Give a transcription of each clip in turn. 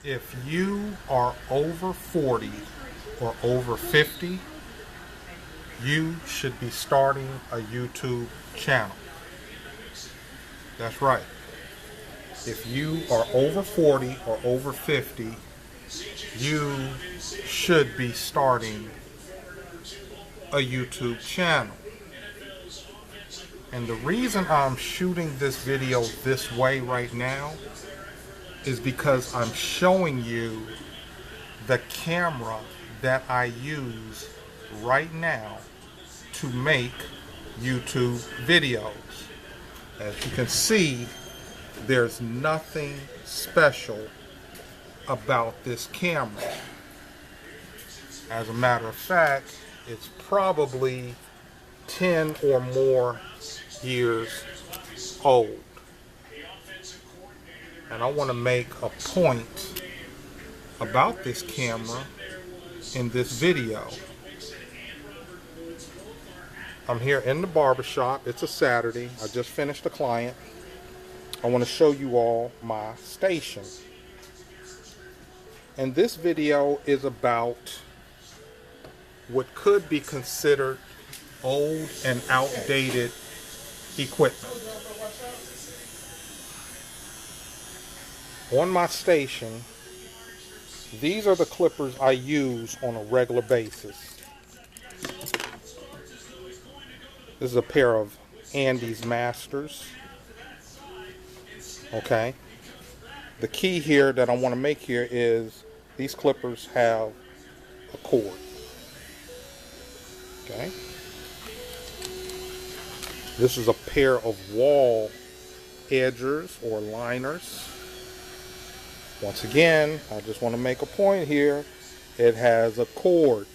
If you are over 40 or over 50, you should be starting a YouTube channel. That's right. If you are over 40 or over 50, you should be starting a YouTube channel. And the reason I'm shooting this video this way right now is because I'm showing you the camera that I use right now to make YouTube videos. As you can see, there's nothing special about this camera. As a matter of fact, it's probably 10 or more years old. And I want to make a point about this camera in this video. I'm here in the barbershop. It's a Saturday. I just finished a client. I want to show you all my station. And this video is about what could be considered old and outdated equipment. On my station, these are the clippers I use on a regular basis. This is a pair of Andes Masters. Okay. The key here that I want to make here is these clippers have a cord. Okay. This is a pair of wall edgers or liners. Once again, I just want to make a point here. It has a cord.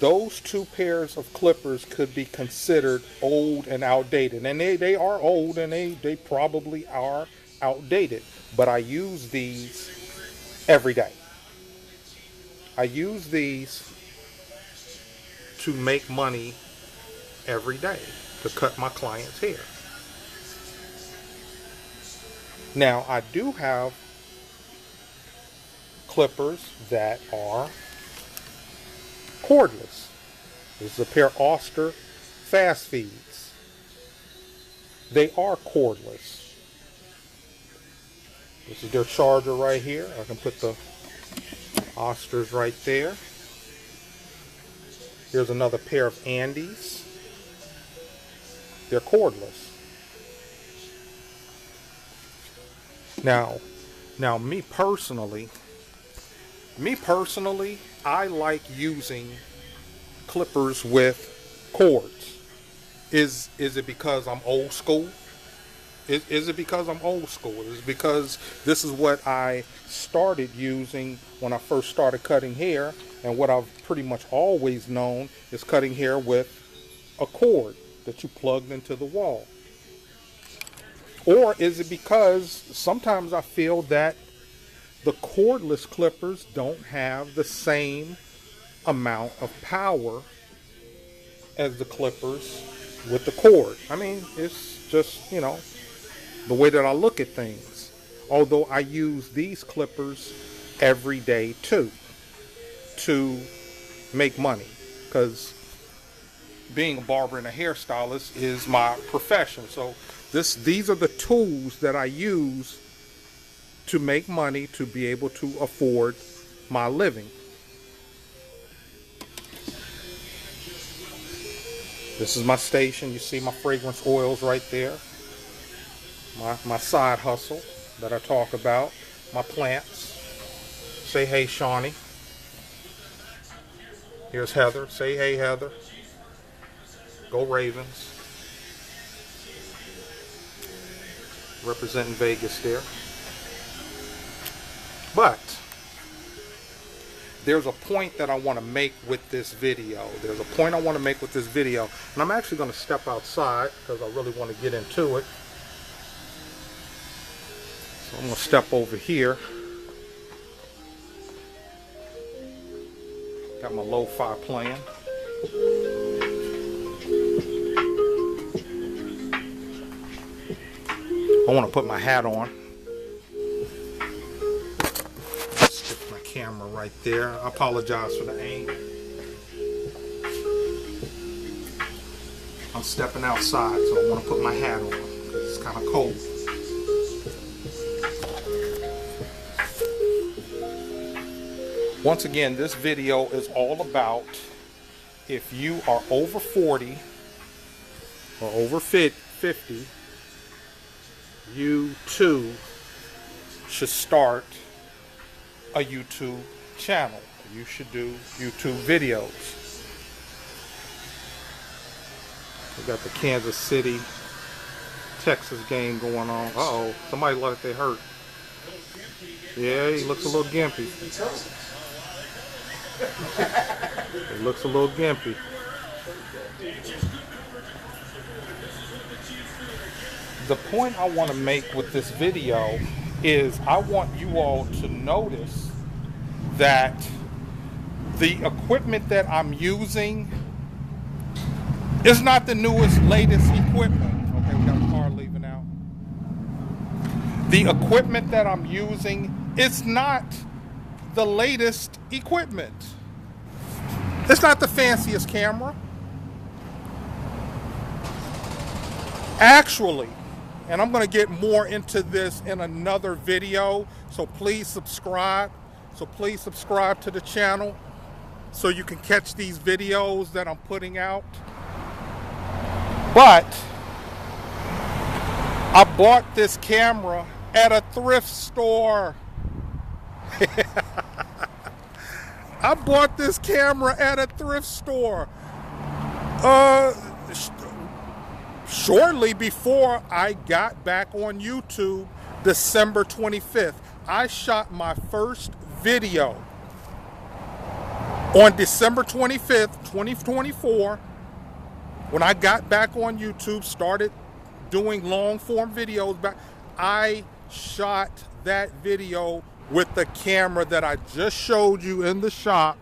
Those two pairs of clippers could be considered old and outdated. And they are old and they probably are outdated. But I use these every day. I use these to make money every day to cut my clients' hair. Now, I do have clippers that are cordless. This is a pair of Oster Fast Feeds. They are cordless. This is their charger right here. I can put the Osters right there. Here's another pair of Andes. They're cordless. Now me personally, I like using clippers with cords. Is it because I'm old school? Is it because I'm old school? Is it because this is what I started using when I first started cutting hair, and what I've pretty much always known is cutting hair with a cord that you plugged into the wall? Or is it because sometimes I feel that the cordless clippers don't have the same amount of power as the clippers with the cord? I mean, it's just, you know, the way that I look at things. Although I use these clippers every day too, to make money, because being a barber and a hairstylist is my profession. So these are the tools that I use to make money, to be able to afford my living. This is my station. You see my fragrance oils right there. My side hustle that I talk about. My plants. Say hey, Shawnee. Here's Heather. Say hey, Heather. Go Ravens. Representing Vegas there. But there's a point that I want to make with this video. And I'm actually going to step outside because I really want to get into it. So I'm going to step over here. Got my lo-fi playing. I want to put my hat on. Stick my camera right there. I apologize for the aim. I'm stepping outside, so I want to put my hat on because it's kind of cold. Once again, this video is all about if you are over 40 or over 50, you too should start a YouTube channel. You should do YouTube videos. We got the Kansas City, Texas game going on. Uh-oh, somebody looked like they hurt. Yeah, he looks a little gimpy. It looks a little gimpy. The point I want to make with this video is I want you all to notice that the equipment that I'm using is not the newest, latest equipment. Okay, we got a car leaving out. The equipment that I'm using is not the latest equipment. It's not the fanciest camera. Actually, and I'm going to get more into this in another video, so please subscribe. So please subscribe to the channel so you can catch these videos that I'm putting out. But I bought this camera at a thrift store. I bought this camera at a thrift store. Shortly before I got back on YouTube, December 25th, I shot my first video on December 25th, 2024. When I got back on YouTube, started doing long form videos back, I shot that video with the camera that I just showed you in the shop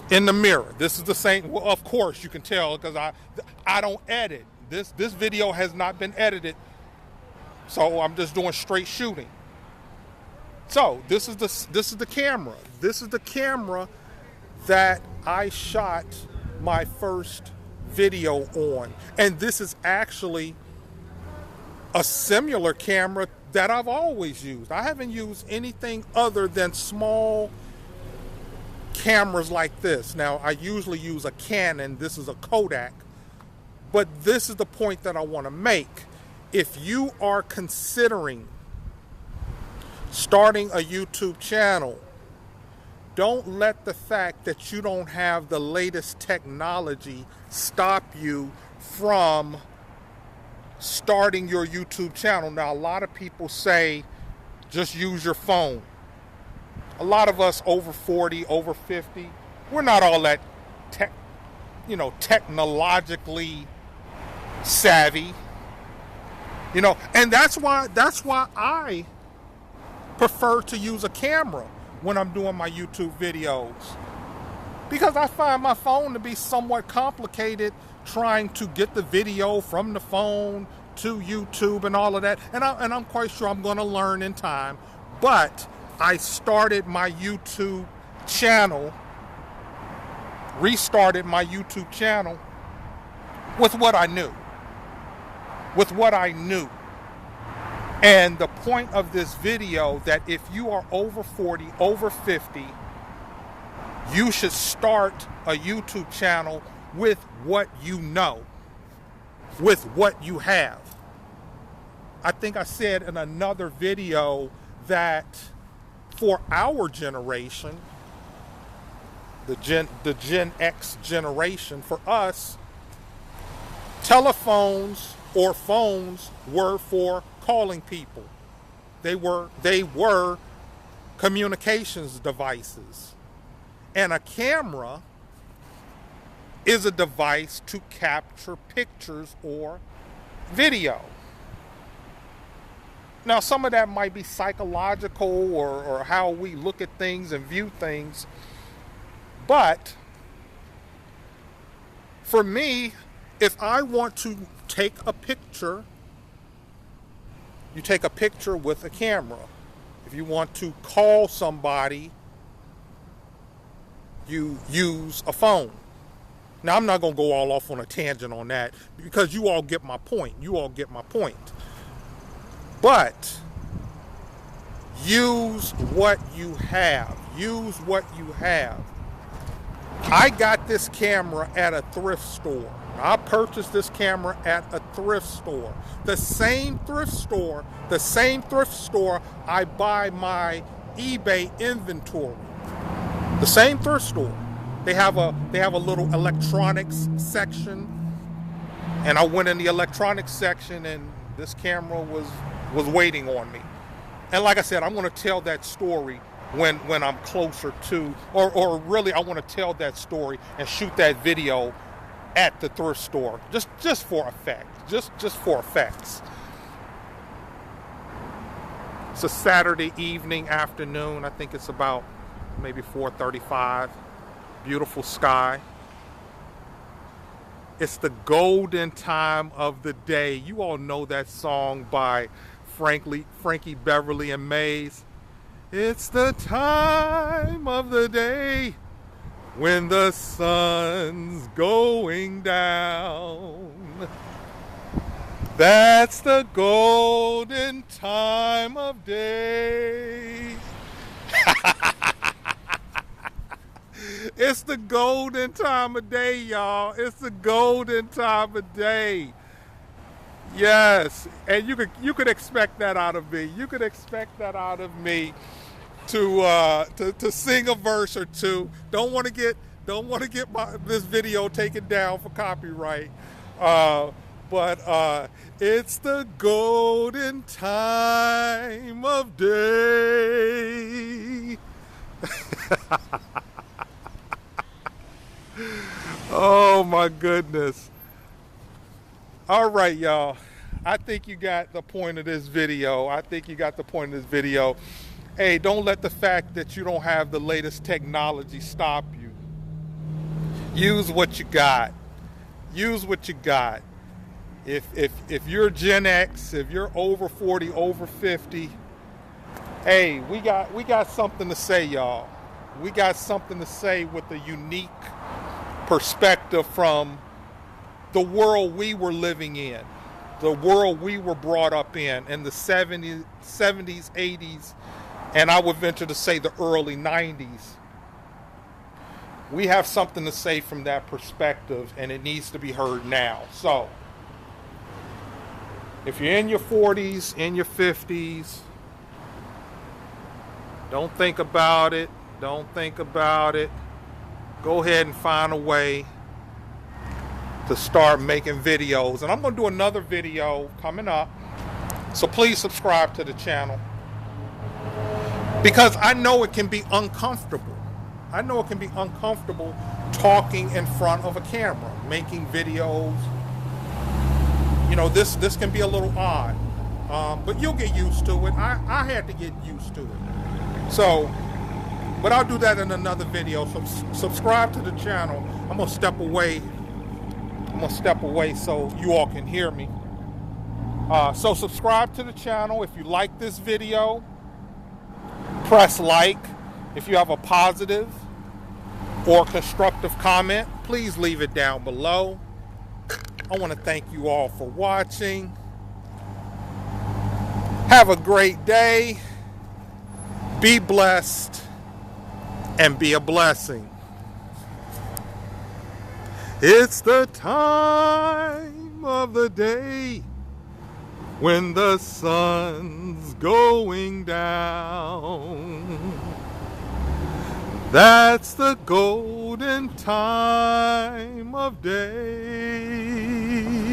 in the mirror. This is the same. Well, of course you can tell because I don't edit. This video has not been edited, so I'm just doing straight shooting. So this is the camera. This is the camera that I shot my first video on, and this is actually a similar camera that I've always used. I haven't used anything other than small cameras like this. Now, I usually use a Canon. This is a Kodak. But this is the point that I want to make. If you are considering starting a YouTube channel, don't let the fact that you don't have the latest technology stop you from starting your YouTube channel. Now, a lot of people say just use your phone. A lot of us over 40, over 50, we're not all that technologically savvy. And that's why I prefer to use a camera when I'm doing my YouTube videos, because I find my phone to be somewhat complicated trying to get the video from the phone to YouTube and all of that. And I'm quite sure I'm going to learn in time. But I started my YouTube channel, restarted my YouTube channel with what I knew. And the point of this video, that if you are over 40, over 50, you should start a YouTube channel with what you know, with what you have. I think I said in another video that for our generation, the Gen X generation, for us, telephones or phones were for calling people. They were communications devices. And a camera is a device to capture pictures or video. Now, some of that might be psychological or how we look at things and view things. But for me, if I want to take a picture. You take a picture with a camera. If you want to call somebody, you use a phone. Now, I'm not going to go all off on a tangent on that because you all get my point. You all get my point. But use what you have. Use what you have. I got this camera at a thrift store. I purchased this camera at a thrift store. The same thrift store I buy my eBay inventory. The same thrift store. They have a little electronics section, and I went in the electronics section, and this camera was waiting on me. And like I said, I'm going to tell that story when I'm closer to, or really I want to tell that story and shoot that video at the thrift store, just for effect, just for effects. It's a Saturday evening, afternoon. I think it's about maybe 4:35. Beautiful sky. It's the golden time of the day. You all know that song by Frankie Beverly and Mays. It's the time of the day when the sun's going down. That's the golden time of day. It's the golden time of day, y'all. It's the golden time of day. Yes, and you could expect that out of me. You could expect that out of me to sing a verse or two. Don't want to get this video taken down for copyright. But it's the golden time of day. Oh my goodness. All right, y'all. I think you got the point of this video. Hey, don't let the fact that you don't have the latest technology stop you. Use what you got. If you're Gen X, if you're over 40, over 50, hey, we got something to say, y'all. We got something to say with a unique perspective from the world we were living in, the world we were brought up in the 70s, 80s, and I would venture to say the early 90s. We have something to say from that perspective, and it needs to be heard now. So, if you're in your 40s, in your 50s, don't think about it. Go ahead and find a way to start making videos. And I'm going to do another video coming up. So please subscribe to the channel. Because I know it can be uncomfortable. Talking in front of a camera, making videos. You know, this can be a little odd. But you'll get used to it. I had to get used to it. So, but I'll do that in another video. So subscribe to the channel. I'm going to step away so you all can hear me. So subscribe to the channel. If you like this video, press like. If you have a positive or constructive comment, please leave it down below. I want to thank you all for watching. Have a great day. Be blessed and be a blessing. It's the time of the day when the sun's going down. That's the golden time of day.